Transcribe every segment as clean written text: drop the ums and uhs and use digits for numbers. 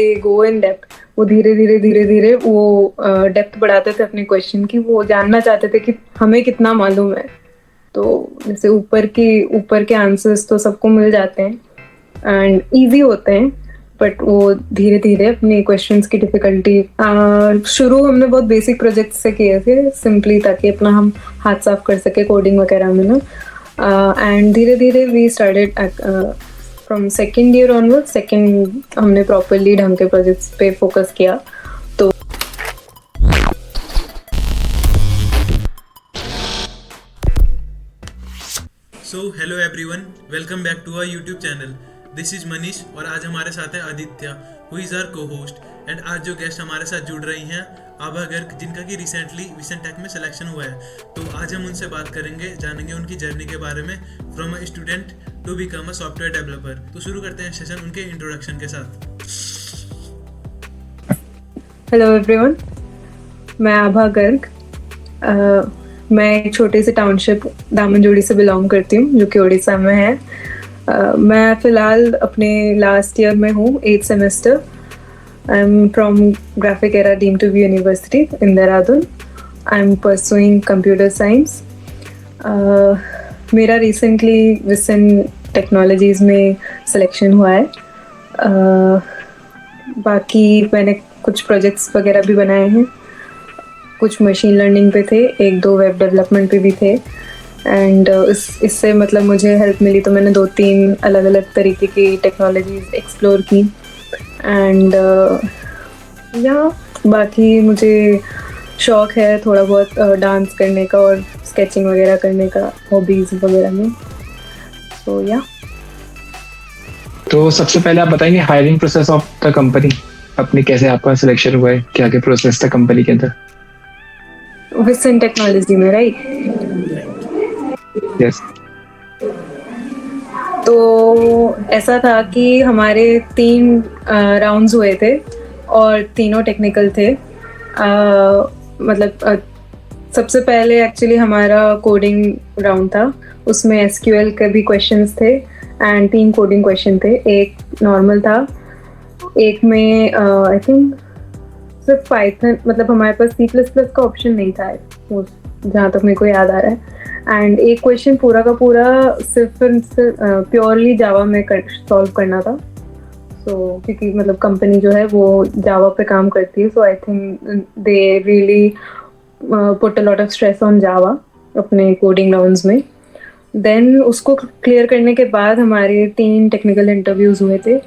They go in depth. वो धीरे धीरे वो डेप्थ बढ़ाते थे अपने क्वेश्चन की। वो जानना चाहते थे कि हमें कितना मालूम है। तो जैसे ऊपर के आंसर्स तो सबको मिल जाते हैं एंड इजी होते हैं, बट वो धीरे धीरे अपने क्वेश्चंस की डिफिकल्टी शुरू हमने बहुत बेसिक प्रोजेक्ट से किए थे, सिंपली ताकि अपना हम हाथ साफ कर सके कोडिंग वगैरह में ना। एंड धीरे धीरे we started from second year onward. Second हमने प्रॉपरली ढंग के प्रोजेक्ट्स पे फोकस किया। तो so hello everyone, welcome back to our YouTube channel. This is Manish और आज हमारे साथ है Aditya, who is our co host. And आज जो गेस्ट हमारे साथ जुड़ रही हैं आभा गर्ग, जिनका कि रिसेंटली विजन टेक में सिलेक्शन हुआ है। तो आज हम उनसे बात करेंगे, जानेंगे उनकी जर्नी के बारे में, from a student to become a software developer. तो शुरू करते हैं सेशन उनके इंट्रोडक्शन के साथ। हेलो एवरीवन, मैं आभा गर्ग। मैं एक छोटे से टाउनशिप दामनजोड़ी से बिलोंग करती हूँ, जो कि उड़ीसा में है। मैं फ़िलहाल अपने लास्ट ईयर में हूँ, 8th semester. I am from Graphic Era deemed to be university in Dehradun. I am pursuing computer science. मेरा रिसेंटली विसन टेक्नोलॉजीज़ में सिलेक्शन हुआ है। बाकी मैंने कुछ प्रोजेक्ट्स वगैरह भी बनाए हैं, कुछ मशीन लर्निंग पे थे, एक दो वेब डेवलपमेंट पे भी थे। एंड इससे मतलब मुझे हेल्प मिली, तो मैंने 2-3 अलग अलग तरीके की टेक्नोलॉजीज एक्सप्लोर की। एंड या बाकी मुझे शौक़ है थोड़ा बहुत डांस करने का और स्केचिंग वगैरह करने का, हॉबीज़ वगैरह में। तो या तो सबसे पहले आप बताएंगे hiring process of the company, अपनी कैसे आपका सिलेक्शन हुआ है, क्या क्या प्रोसेस था कंपनी के अंदर? विसन टेक्नोलॉजी में, राइट? यस। तो ऐसा था कि हमारे 3 राउंड्स हुए थे और तीनों टेक्निकल थे। मतलब सबसे पहले एक्चुअली हमारा कोडिंग राउंड था, उसमें एसक्यूएल के भी क्वेश्चंस थे एंड 3 कोडिंग क्वेश्चन थे। एक नॉर्मल था, एक में आई थिंक सिर्फ पाइथन, मतलब हमारे पास C++ का ऑप्शन नहीं था जहाँ तक मेरे को याद आ रहा है। एंड एक क्वेश्चन पूरा का पूरा सिर्फ प्योरली जावा में सॉल्व करना था। क्योंकि मतलब कंपनी जो है वो जावा पे काम करती है, so I think they really put a lot of stress on Java अपने कोडिंग राउंड्स में। देन उसको क्लियर करने के बाद हमारे 3 टेक्निकल इंटरव्यूज़ हुए थे।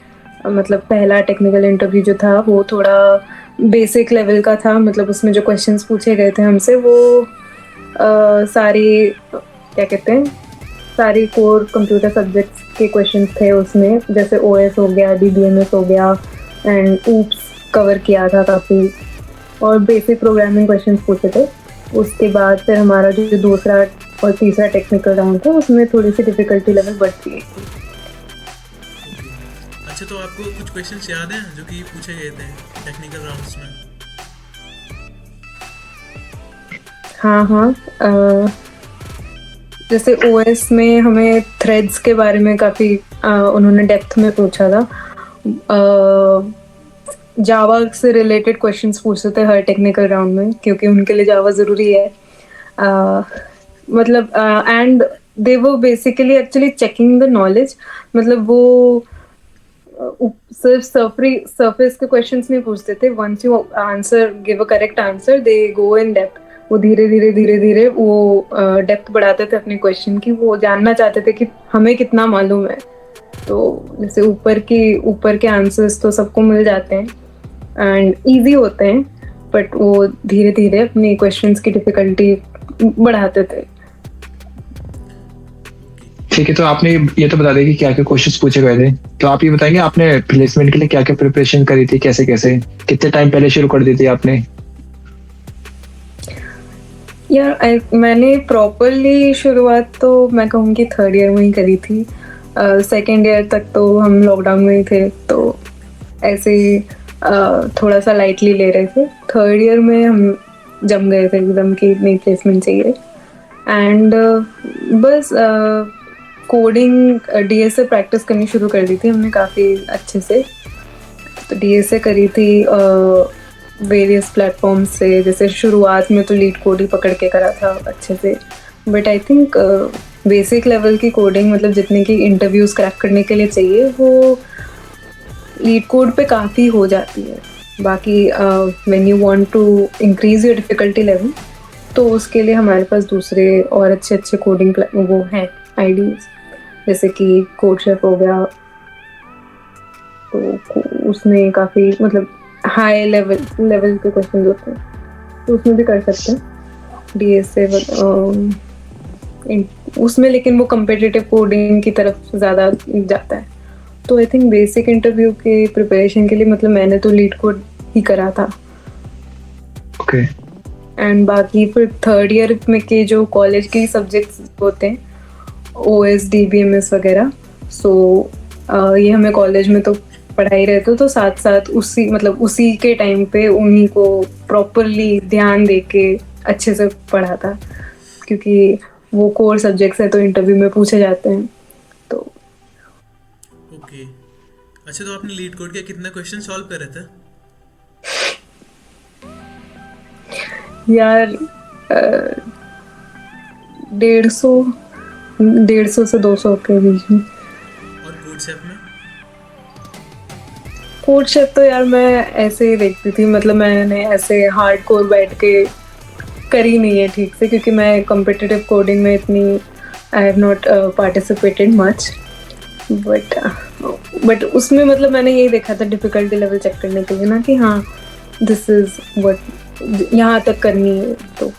मतलब पहला टेक्निकल इंटरव्यू जो था वो थोड़ा बेसिक लेवल का था, मतलब उसमें जो क्वेश्चंस पूछे गए थे हमसे वो सारी क्या कहते हैं, सारी कोर कंप्यूटर सब्जेक्ट्स के क्वेश्चंस थे उसमें, जैसे OS हो गया, DBMS हो गया एंड ऊप्स कवर किया था काफ़ी, और बेसिक प्रोग्रामिंग क्वेश्चंस पूछे थे। उसके बाद फिर हमारा जो दूसरा और तीसरा टेक्निकल राउंड था उसमें थोड़ी सी डिफिकल्टी लेवल बढ़ती है। अच्छा, तो आपको कुछ क्वेश्चंस याद हैं जो कि पूछे गए थे टेक्निकल राउंड्स में? हाँ, जैसे OS में हमें थ्रेड्स के बारे में काफ़ी उन्होंने डेप्थ में पूछा था। जावा से रिलेटेड क्वेश्चंस पूछते थे हर टेक्निकल राउंड में, क्योंकि उनके लिए जावा ज़रूरी है। मतलब एंड दे वो basically actually checking the knowledge, मतलब वो सिर्फ सरफेस के क्वेश्चंस नहीं पूछते थे। Once you answer give a correct answer, they go in depth. वो धीरे धीरे वो डेप्थ बढ़ाते थे अपने क्वेश्चन की। वो जानना चाहते थे कि हमें कितना मालूम है। तो जैसे ऊपर के आंसर्स तो सबको मिल जाते हैं एंड इजी होते हैं, बट वो धीरे धीरे अपने क्वेश्चंस की डिफिकल्टी बढ़ाते थे। ठीक है, तो आपने ये तो बता दें कि क्या क्या क्वेश्चंस पूछे गए थे, तो आप ये बताएंगे आपने प्लेसमेंट के लिए क्या क्या प्रिपरेशन करी थी, कैसे कैसे, कितने टाइम पहले शुरू कर दी थी आपने? यार मैंने प्रॉपरली शुरुआत तो मैं कहूँगी 3rd ईयर में ही करी थी। 2nd ईयर तक तो हम लॉकडाउन में ही थे, तो ऐसे ही थोड़ा सा लाइटली ले रहे थे। 3rd ईयर में हम जम गए थे एकदम कि नई प्लेसमेंट चाहिए। एंड बस कोडिंग DS से प्रैक्टिस करनी शुरू कर दी थी हमने काफ़ी अच्छे से। तो डीएसए करी थी वेरियस प्लेटफॉर्म से, जैसे शुरुआत में तो लीड कोड ही पकड़ के करा था अच्छे से, but I think basic level की कोडिंग मतलब जितने की इंटरव्यूज क्रैक करने के लिए चाहिए वो लीड कोड पे काफ़ी हो जाती है। बाकी when you want to increase your difficulty level तो उसके लिए हमारे पास दूसरे और अच्छे अच्छे कोडिंग वो हैं आईडीज, जैसे कि कोडशेफ हो गया, तो उसमें काफ़ी मतलब हाई लेवल के क्वेश्चन होते हैं, तो उसमें भी कर सकते हैं डीएसए उसमें, लेकिन वो कम्पिटिटिव कोडिंग की तरफ ज़्यादा जाता है। तो आई थिंक बेसिक इंटरव्यू के प्रिपरेशन के लिए मतलब मैंने तो लीड कोड ही करा था। ओके। एंड बाकी फिर थर्ड ईयर में के जो कॉलेज के सब्जेक्ट्स होते हैं OSD BMS वगैरह, सो ये हमें कॉलेज में तो पढ़ा ही रहते, तो साथ साथ उसी के टाइम पे उन्हीं को प्रॉपरली ध्यान दे के अच्छे से पढ़ा था, क्योंकि वो कोर सब्जेक्ट्स है तो इंटरव्यू में पूछे जाते हैं। तो ओके, अच्छा, तो आपने लीड कोड के कितना क्वेश्चन सॉल्व करे थे? यार 150 से 200 के बीच में। और कोडशेफ में? कोडशेफ तो यार मैं ऐसे ही देखती थी, मतलब मैंने ऐसे हार्ड कोर बैठ के करी नहीं है ठीक से, क्योंकि मैं कॉम्पिटिटिव कोडिंग में इतनी I have not participated much, but उसमें मतलब मैंने यही देखा था डिफ़िकल्टी लेवल चेक करने के लिए ना, कि हाँ दिस इज़ व्हाट यहाँ तक करनी है। तो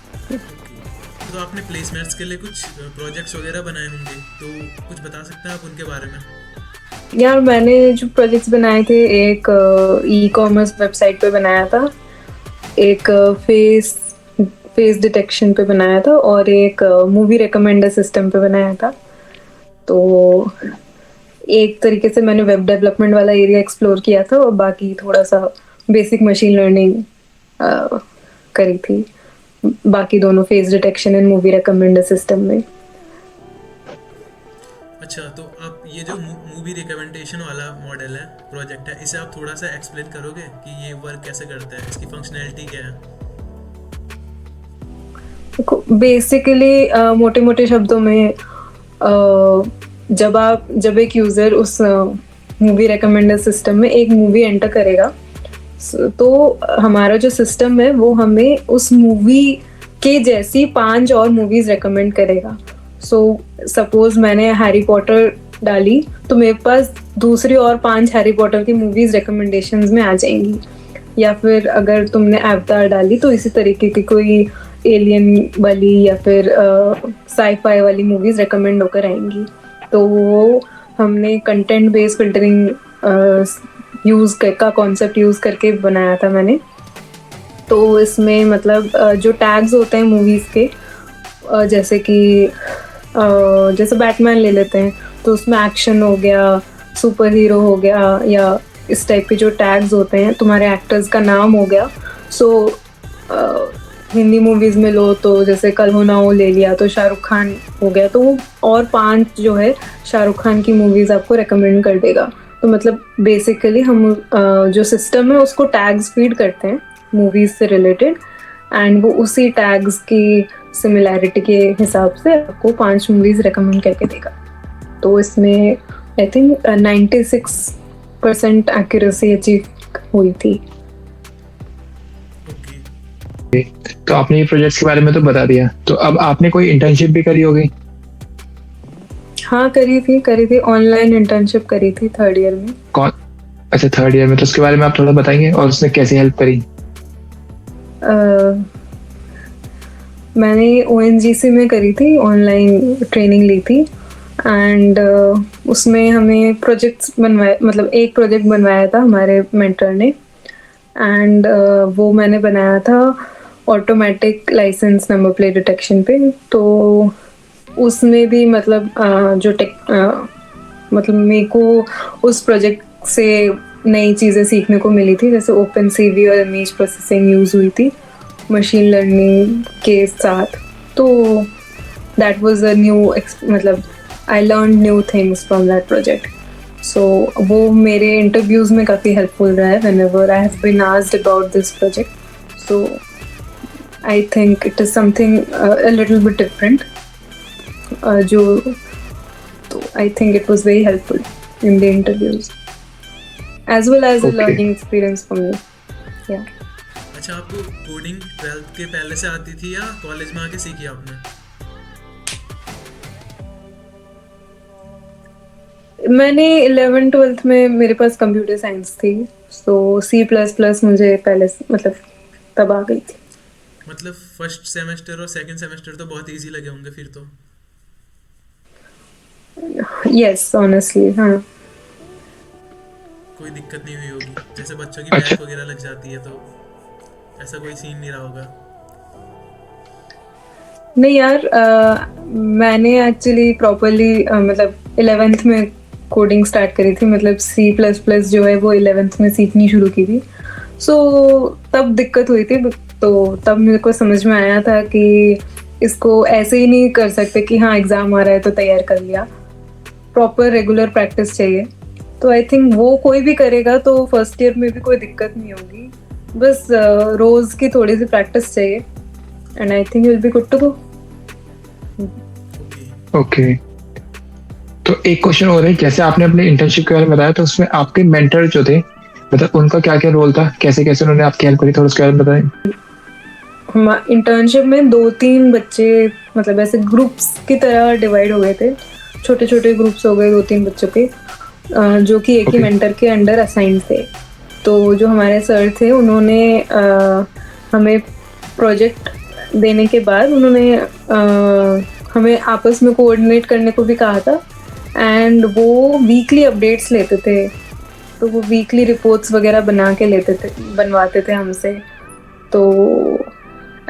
आपने प्लेसमेंट्स के लिए कुछ प्रोजेक्ट्स वगैरह बनाए होंगे, तो कुछ बता सकते हैं आप उनके बारे में? यार मैंने जो प्रोजेक्ट्स बनाए थे, एक ई-कॉमर्स वेबसाइट पे बनाया था, एक फेस डिटेक्शन पे बनाया था, और एक मूवी रिकमेंडर सिस्टम पे बनाया था। तो एक तरीके से मैंने वेब डेवलपमेंट वाला एरिया एक्सप्लोर किया था, और बाकी थोड़ा सा बेसिक मशीन लर्निंग करी थी, बाकी दोनों face detection and movie recommender system में। अच्छा, तो आप ये जो मूवी रिकमेंडेशन वाला मॉडल है, प्रोजेक्ट है, इसे आप थोड़ा सा एक्सप्लेन करोगे कि ये वर्क कैसे करता है, इसकी फंक्शनैलिटी क्या है? बेसिकली मोटे मोटे शब्दों में जब एक यूज़र उस मूवी रिकमेंडर सिस्टम में एक मूवी एंटर करेगा, तो हमारा जो सिस्टम है वो हमें उस मूवी के जैसी 5 और मूवीज़ रिकमेंड करेगा। सो सपोज मैंने हैरी पॉटर डाली, तो मेरे पास दूसरी और 5 हैरी पॉटर की मूवीज़ रिकमेंडेशंस में आ जाएंगी, या फिर अगर तुमने अवतार डाली तो इसी तरीके की कोई एलियन वाली या फिर साईफाई वाली मूवीज़ रिकमेंड होकर आएंगी। तो वो हमने कंटेंट बेस्ड फिल्टरिंग का कॉन्सेप्ट यूज़ करके बनाया था मैंने। तो इसमें मतलब जो टैग्स होते हैं मूवीज़ के, जैसे कि जैसे बैटमैन ले लेते हैं, तो उसमें एक्शन हो गया, सुपर हीरो हो गया, या इस टाइप के जो टैग्स होते हैं, तुम्हारे एक्टर्स का नाम हो गया। सो हिंदी मूवीज़ में लो तो जैसे कल हो ना हो ले लिया तो शाहरुख खान हो गया, तो वो और 5 जो है शाहरुख खान की मूवीज़ आपको रेकमेंड कर देगा। तो मतलब बेसिकली हम जो सिस्टम है उसको टैग्स फीड करते हैं मूवीज़ से रिलेटेड, एंड वो उसी टैग्स की सिमिलैरिटी के हिसाब से आपको 5 मूवीज़ रेकमेंड करके देगा। तो इसमें आई थिंक 96% एक्यूरेसी अचीव हुई थी। तो आपने ये प्रोजेक्ट्स के बारे में तो बता दिया, तो अब आपने कोई इंटर्नशिप भी करी होगी? हाँ करी थी ऑनलाइन इंटर्नशिप करी थी 3rd ईयर में। कौन? अच्छा 3rd ईयर में, तो उसके बारे में आप थोड़ा बताएंगे और उसने कैसे हेल्प करी? मैंने ONGC में करी थी, ऑनलाइन ट्रेनिंग ली थी, एंड उसमें हमें प्रोजेक्ट्स बनवाए, मतलब एक प्रोजेक्ट बनवाया था हमारे मेंटर ने, एंड वो मैंने बनाया था automatic licence number plate detection पे। तो उसमें भी मतलब मतलब मेरे को उस प्रोजेक्ट से नई चीज़ें सीखने को मिली थी, जैसे OpenCV और इमेज प्रोसेसिंग यूज़ हुई थी मशीन लर्निंग के साथ। तो दैट वाज अ न्यू, मतलब I learn new things from that project. So वो मेरे इंटरव्यूज में काफ़ी हेल्पफुल रहा है whenever I have been asked about this project. So I think it is something a little bit different. जो तो I think it was very helpful in the interviews as well as a Okay. learning experience for me. Yeah. अच्छा, आपको coding 12th के पहले से आती थी या कॉलेज में आके सीखी आपने? मैंने 11th 12th में मेरे पास कंप्यूटर साइंस थी, so C++ मुझे पहले मतलब तब आ गई थी. मतलब फर्स्ट सेमेस्टर और सेकंड सेमेस्टर तो बहुत इजी लगे होंगे फिर तो. Yes, honestly, हाँ. कोई दिक्कत नहीं हुई होगी, जैसे बच्चों की अच्छा. बैक वगैरह लग जाती है, तो ऐसा कोई सीन नहीं रहा होगा. नहीं यार, मैंने एक्चुअली प्रॉपरली मतलब 11th में कोडिंग स्टार्ट करी थी. मतलब C++ जो है वो 11th में सीखनी शुरू की थी. सो तब दिक्कत हुई थी. तो तब मेरे को समझ में आया था कि इसको ऐसे ही नहीं कर सकते कि हाँ एग्ज़ाम आ रहा है तो तैयार कर लिया. प्रॉपर रेगुलर प्रैक्टिस चाहिए. तो आई थिंक वो कोई भी करेगा तो फर्स्ट ईयर में भी कोई दिक्कत नहीं होगी. बस रोज़ की थोड़ी सी प्रैक्टिस चाहिए and I think you will be good to go. Okay. Okay. तो एक क्वेश्चन और है, जैसे आपने अपने इंटर्नशिप के बारे में बताया, तो उसमें आपके मेंटर जो थे, मतलब उनका क्या क्या रोल था, कैसे कैसे उन्होंने आपकी हेल्प करी, थोड़ा उसके बारे में बताएं. इंटर्नशिप में 2-3 बच्चे मतलब ऐसे ग्रुप्स की तरह डिवाइड हो गए थे. छोटे छोटे ग्रुप्स हो गए 2-3 बच्चों के, जो कि एक ही Okay. मेंटर के अंडर असाइंड थे. तो जो हमारे सर थे उन्होंने हमें प्रोजेक्ट देने के बाद उन्होंने हमें आपस में कोऑर्डिनेट करने को भी कहा था. एंड वो वीकली अपडेट्स लेते थे. तो वो वीकली रिपोर्ट्स वगैरह बनवाते थे हमसे. तो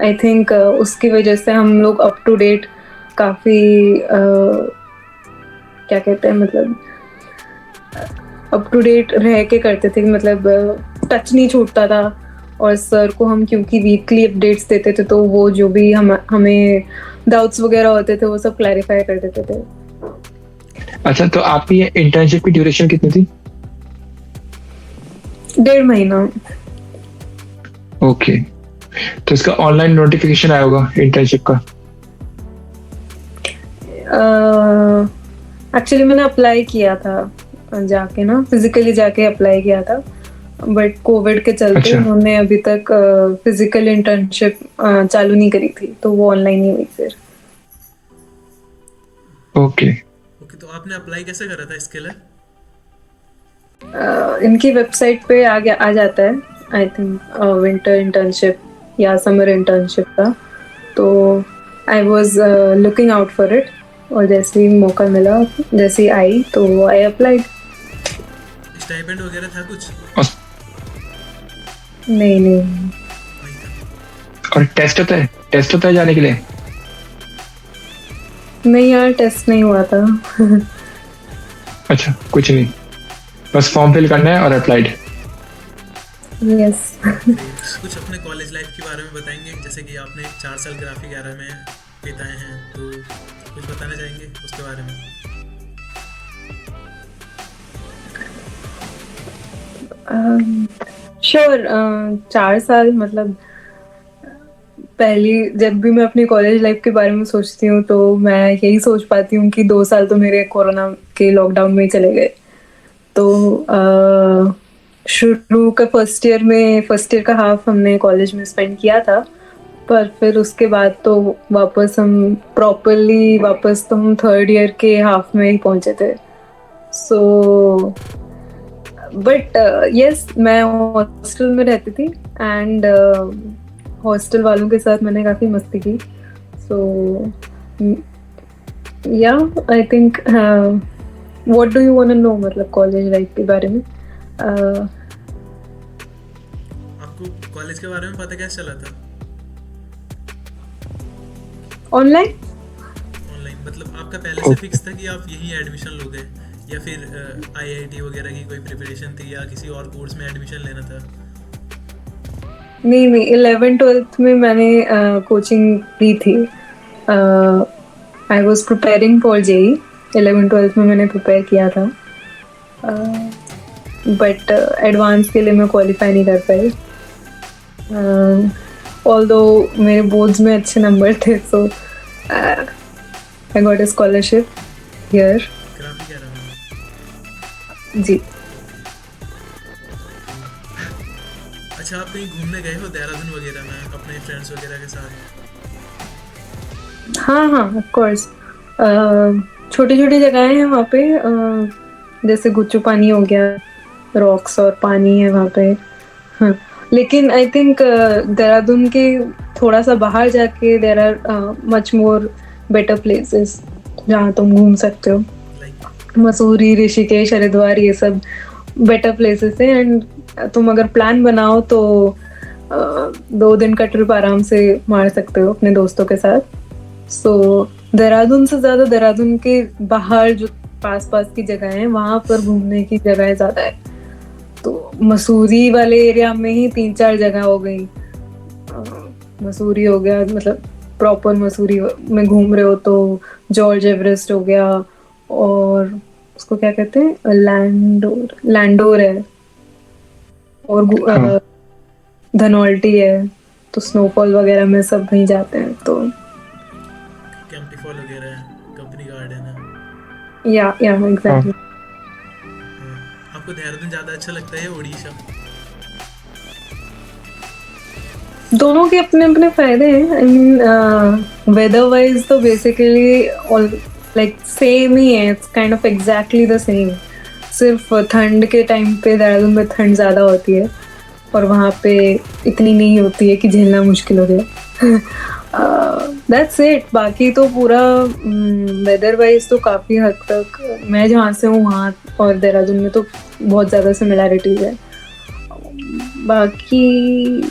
आई थिंक उसकी वजह से हम लोग अप टू डेट काफ़ी क्या कहते हैं मतलब अप टू डेट रह के करते थे. मतलब टच नहीं छूटता था. और सर को हम क्योंकि वीकली अपडेट्स देते थे तो वो जो भी हमें डाउट्स वगैरह होते थे वो सब क्लैरिफाई कर देते थे. अच्छा, तो आपकी ये इंटर्नशिप की ड्यूरेशन कितनी थी? 1.5 महीना. ओके. तो इसका ऑनलाइन नोटिफिकेशन आया होगा इंटर्नशिप का? एक्चुअली मैंने अप्लाई किया था जाके ना, फिजिकली जाके अप्लाई किया था. बट कोविड के चलते अच्छा. उन्होंने अभी तक फिजिकल इंटर्नशिप चालू नहीं करी थी तो वो ऑनलाइन ही हुई फिर. ओके. ओके, तो आपने अप्लाई कैसे करा था इसके लिए? इनकी वेबसाइट पे आ जाता है आई थिंक विंटर इंटर्नशिप या समर इंटर्नशिप का. तो I was looking out for it और जैसे ही मौका मिला, जैसे ही आई तो आई अप्लाइड. स्टाइपेंड वगैरह था कुछ? नहीं. नहीं था. और टेस्ट होता है जाने के लिए? नहीं यार, टेस्ट नहीं हुआ था. अच्छा, कुछ नहीं, बस फॉर्म फिल करना है और अप्लाइड. यस. कुछ अपने कॉलेज लाइफ के बारे में बताएंगे, जैसे कि आपने 4 साल ग्राफिक एरा में बिताए हैं, तो कुछ बताना चाहेंगे उसके बारे में? श्योर. 4 साल मतलब पहली जब भी मैं अपनी कॉलेज लाइफ के बारे में सोचती हूँ तो मैं यही सोच पाती हूँ कि 2 साल तो मेरे कोरोना के लॉकडाउन में ही चले गए. तो शुरू का फर्स्ट ईयर का हाफ हमने कॉलेज में स्पेंड किया था. पर फिर उसके बाद तो वापस हम थर्ड ईयर के हाफ में ही पहुंचे थे. सो बट यस, मैं हॉस्टल में रहती थी एंड हॉस्टल वालों के साथ मैंने काफ़ी मस्ती की. So yeah I think what do you want to know, मतलब कॉलेज लाइफ के बारे में. आपको कॉलेज के बारे में पता कैसे चला था? ऑनलाइन. ऑनलाइन मतलब आपका पहले से फिक्स था कि आप यहीं एडमिशन लोगे, या फिर आईआईटी वगैरह की कोई प्रिपरेशन थी, या किसी और कोर्स में एडमिशन लेना था? नहीं 11th 12th में मैंने कोचिंग ली थी. I was preparing for JEE. 11th 12th में मैंने प्रिपेयर किया था बट एडवांस के लिए मैं क्वालिफाई नहीं कर पाई। ऑल्दो मेरे बोर्ड्स में अच्छे नंबर थे, so I got a scholarship here. Kranti कह रहा हूँ। जी। अच्छा, आप कहीं घूमने गए हो देहरादून वगैरह में अपने फ्रेंड्स वगैरह के साथ? हाँ हाँ, ऑफ कोर्स। छोटी छोटी जगहें हैं वहाँ पे, जैसे गुच्चू पानी हो गया, रॉक्स और पानी है वहाँ पे। हाँ, लेकिन आई थिंक देहरादून के थोड़ा सा बाहर जाके there are much more better places जहाँ तुम घूम सकते हो। लाइक मसूरी, ऋषिकेश, हरिद्वार, ये सब बेटर प्लेसेस हैं। एंड तुम अगर प्लान बनाओ तो 2 दिन का ट्रिप आराम से मार सकते हो अपने दोस्तों के साथ। सो देहरादून से ज़्यादा देहरादून के बाहर जो पास पास की जगह हैं वहाँ पर घूमने की जगह ज़्यादा है। तो मसूरी वाले एरिया में ही 3-4 जगह हो गई। मसूरी हो गया, मतलब प्रॉपर मसूरी में घूम रहे हो तो जॉर्ज एवरेस्ट हो गया, और उसको क्या कहते हैं, लैंडोर है, और हाँ धनौल्टी है। तो स्नोफॉल वगैरह में सब वहीं जाते हैं। तो कैंपटी फॉल वगैरह है, कंपनी गार्डन है। या हाँ। एग्जैक्टली। हाँ। आपको देहरादून ज़्यादा अच्छा लगता है या उड़ीसा? दोनों के अपने अपने फायदे हैं। आई मीन वेदर वाइज तो बेसिकली ऑल लाइक सेम ही है, it's kind of exactly the same. सिर्फ ठंड के टाइम पे देहरादून में ठंड ज़्यादा होती है और वहाँ पे इतनी नहीं होती है कि झेलना मुश्किल हो जाए। That's it. बाकी तो पूरा वेदर वाइज तो काफ़ी हद तक मैं जहाँ से हूँ वहाँ और देहरादून में तो बहुत ज़्यादा सिमिलैरिटीज है। बाकी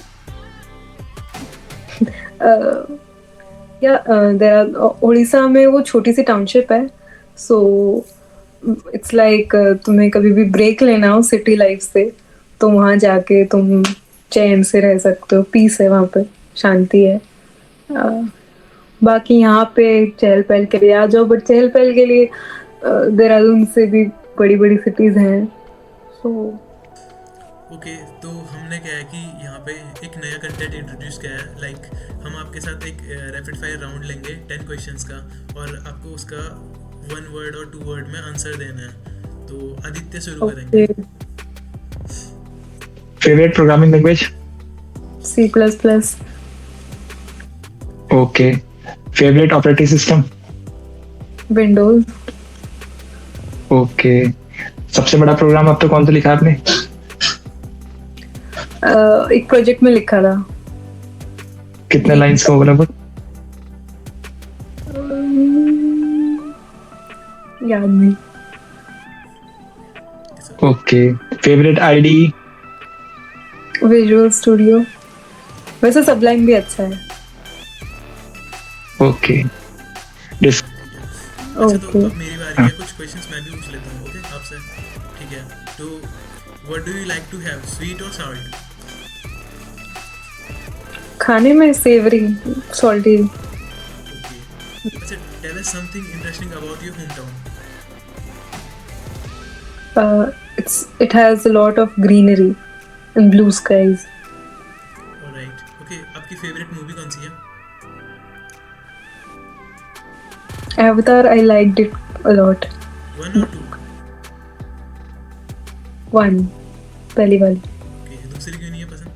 उड़ीसा में वो छोटी सी टाउनशिप है। सो इट्स लाइक तुम्हें कभी भी ब्रेक लेना हो सिटी लाइफ से तो वहाँ जाके तुम चैन से रह सकते हो। पीस है वहाँ पे, शांति है। बाकी यहाँ पे चहल पहल के लिए आ जाओ, बट चहल पहल के लिए देहरादून से भी बड़ी बड़ी सिटीज हैं। सो ओके, तो हमने क्या है कि यहाँ पे एक नया कंटेंट इंट्रोड्यूस किया है। लाइक हम आपके साथ एक रैपिड फायर राउंड लेंगे 10 क्वेश्चंस का, और आपको उसका 1 वर्ड और 2 वर्ड में आंसर देना है। तो आदित्य शुरू करेंगे। Okay, favourite programming language? C++। Okay. Favourite operating system? Windows. Okay. सबसे बड़ा प्रोग्राम अब तक कौन सा लिखा है आपने? एक प्रोजेक्ट में लिखा था। कितने लाइंस का होगा लगभग? याद नहीं। Okay. Favourite ID? Visual studio. वैसे सबलाइन भी अच्छा है। ओके। अच्छा, तो ओके। अब मेरी बारी है। कुछ क्वेश्चंस मैं भी पूछ लेता हूँ, ओके, आपसे। ठीक है, तो what do you like to have, sweet और सॉल्ट? खाने में सेवरी, सॉल्टी। ओके। अच्छा, tell us something interesting about your hometown. It has a lot of greenery and blue skies. Alright, okay. आपकी favourite movie कौन सी है? Avatar, I liked it a lot. 1 और 2? 1, पहली वाली। ओके, दूसरी क्यों नहीं है पसंद?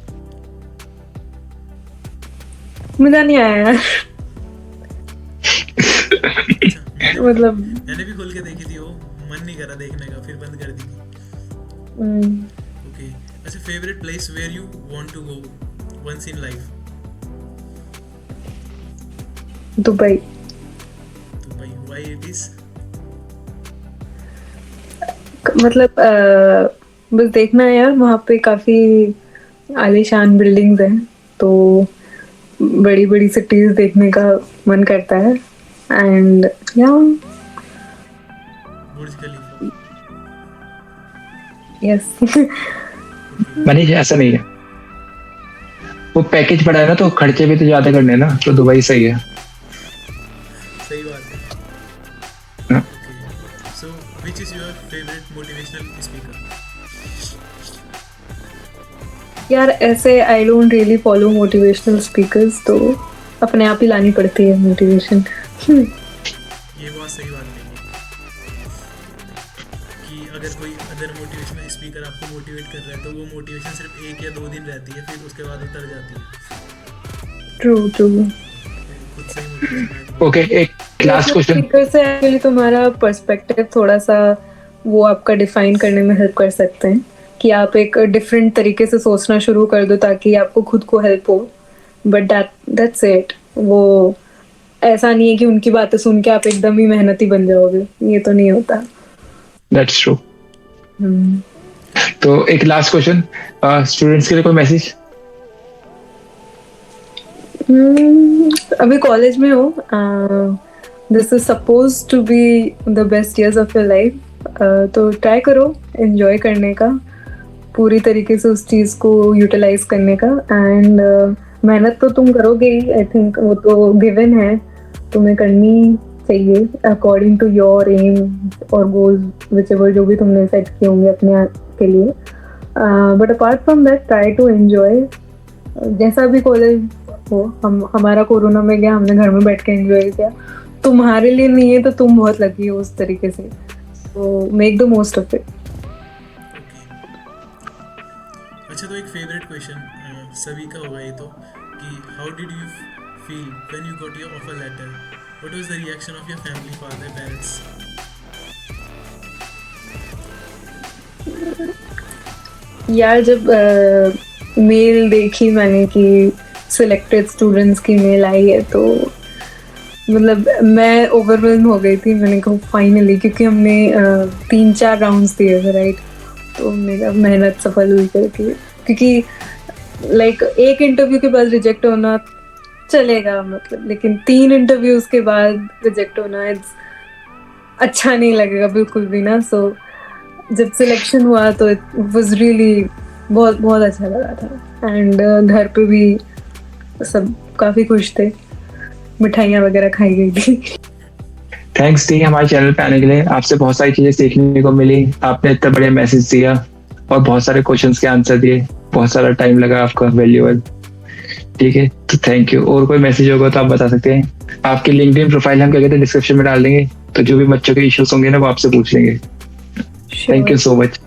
मजा नहीं आया यार। अच्छा, मतलब मैंने भी खोल के देखी थी, वो मन नहीं करा देखने का, फिर बंद कर दी थी। ओके। अच्छा, favourite place where you want to go once in life? Dubai. Dubai, why it is? मतलब बस देखना है यार, वहाँ पे काफी आलीशान बिल्डिंग्स हैं, तो बड़ी बड़ी सिटीज देखने का मन करता है। एंड या बुर्ज खलीफा। यस। मनीष ऐसा नहीं है, वो पैकेज पड़ा है ना तो खर्चे भी तो ज्यादा करने हैं ना, तो दुबई सही है। सही बात है। हाँ। Okay, so which is your favourite motivational speaker? यार ऐसे I don't really follow motivational speakers, तो अपने आप ही लानी पड़ती है मोटिवेशन। ये बहुत सही बात कही कि अगर कोई अदर मोटिवेशनल स्पीकर आपको मोटिवेट कर रहा है तो वो मोटिवेशन सिर्फ 1 या 2 दिन रहती है, फिर उसके बाद उतर जाती है। True true. खुद से ही मोटिवेशन ओके, एक लास्ट क्वेश्चन। स्पीकर से एक्चुअली तुम्हारा पर्सपेक्टिव थोड़ा सा वो आपका डिफाइन करने में हेल्प कर सकते हैं कि आप एक डिफरेंट तरीके से सोचना शुरू कर दो ताकि आपको खुद को हेल्प हो। But that's it. वो ऐसा नहीं है कि उनकी बातें सुन के आप एकदम ही मेहनती बन जाओगे, ये तो नहीं होता। That's true. तो एक लास्ट क्वेश्चन, स्टूडेंट्स के लिए कोई मैसेज? अभी कॉलेज में हो, this is suppose to be the best years of your life, तो ट्राई करो एंजॉय करने का, पूरी तरीके से उस चीज को यूटिलाइज करने का। एंड मेहनत तो तुम करोगे ही, आई थिंक वो तो गिवन है, तुम्हें करनी चाहिए अकॉर्डिंग टू योर एम और गोल्स विचएवर जो भी तुमने सेट किए होंगे अपने आप के लिए। But apart from that try to enjoy जैसा भी कॉलेज हो। हमारा कोरोना में गया, हमने घर में बैठ के एंजॉय किया। तुम्हारे लिए नहीं है तो तुम बहुत लकी हो उस तरीके से, तो make the most of it. अच्छा, तो एक फेवरेट क्वेश्चन सभी का होगा ये तो कि how did you feel when you got your offer letter? What was the reaction of your family, father, parents? यार जब मेल देखी मैंने कि सिलेक्टेड स्टूडेंट्स की मेल आई है, तो मतलब मैं ओवरवेल्म हो गई थी। मैंने कहा फाइनली, क्योंकि हमने 3-4 राउंड्स दिए थे, राइट? तो मेरा मेहनत सफल हुई करके, क्योंकि लाइक एक इंटरव्यू के बाद रिजेक्ट होना चलेगा मतलब, लेकिन 3 इंटरव्यूज के बाद रिजेक्ट होना अच्छा नहीं लगेगा बिल्कुल भी ना। सो जब सिलेक्शन हुआ तो इट वाज रियली बहुत बहुत अच्छा लगा था। एंड घर पे भी सब काफी खुश थे, मिठाइयाँ वगैरह खाई गई थी। थैंक्स दी हमारे चैनल पे आने के लिए। आपसे बहुत सारी चीजें सीखने को मिली, आपने इतना बढ़िया मैसेज दिया और बहुत सारे क्वेश्चंस के आंसर दिए, बहुत सारा टाइम लगा आपका वैल्यूएबल। ठीक है, तो थैंक यू। और कोई मैसेज होगा तो आप बता सकते हैं। आपकी लिंक्डइन प्रोफाइल हम क्या कहते हैं डिस्क्रिप्शन में डाल देंगे, तो जो भी बच्चों के इश्यूज होंगे ना वो आपसे पूछ लेंगे। Thank you so much.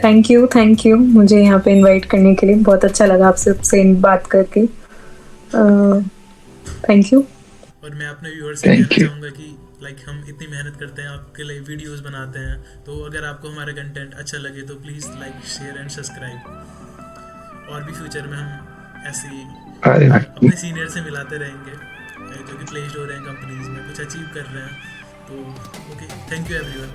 Thank you मुझे यहाँ पे इनवाइट करने के लिए, बहुत अच्छा लगा आपसे बात करके। Thank you. और मैं अपने व्यूअर्स से कहना चाहूँगा कि हम इतनी मेहनत करते हैं, आपके लिए वीडियोस बनाते हैं, तो अगर आपको हमारा कंटेंट अच्छा लगे तो please like, share and subscribe. और भी फ्यूचर में हम ऐसी अपने सीनियर से मिलाते रहेंगे जो कि प्लेस्ड हो रहे हैं कंपनीज में, कुछ अचीव कर रहे हैं। तो ओके, थैंक यू एवरीवन।